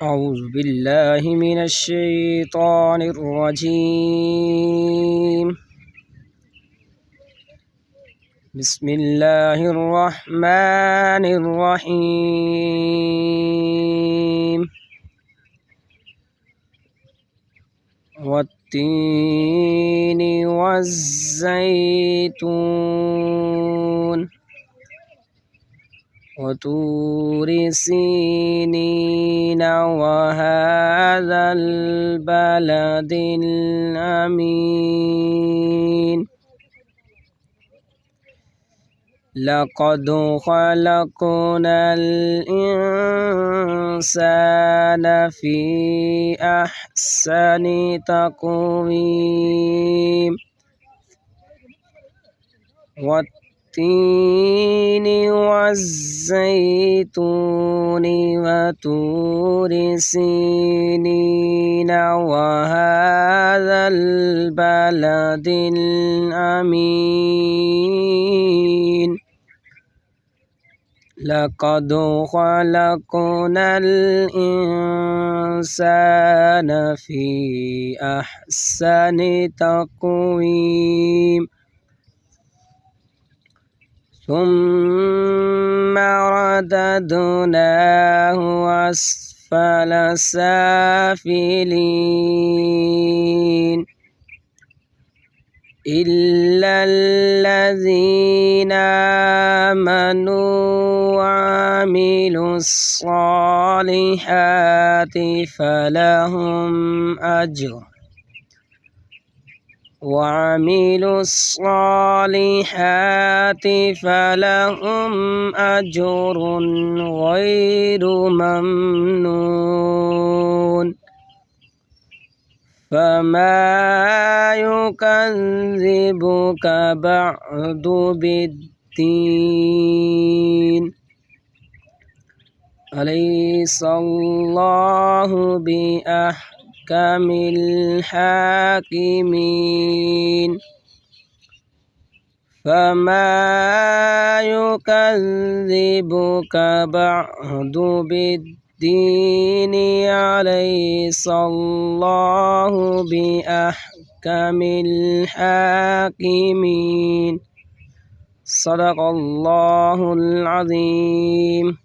أعوذ بالله من الشيطان الرجيم. بسم الله الرحمن الرحيم. والتين والزيتون وطور سينين وهذا البلد الأمين. لقد خلقنا الإنسان في أحسن تقويم. والتين والزيتون وطور سينين وهذا البلد الأمين. لقد خلقنا الإنسان في أحسن تقويم. ثم رددناه أسفل سافلين إلا الذين آمنوا وعملوا الصالحات فلهم أجر غير ممنون. فما يكذبك بعد بالدين. أليس الله بأحكم الحاكمين. فما يكذبك بعد بالدين. أليس الله بأحكم الحاكمين. صدق الله العظيم.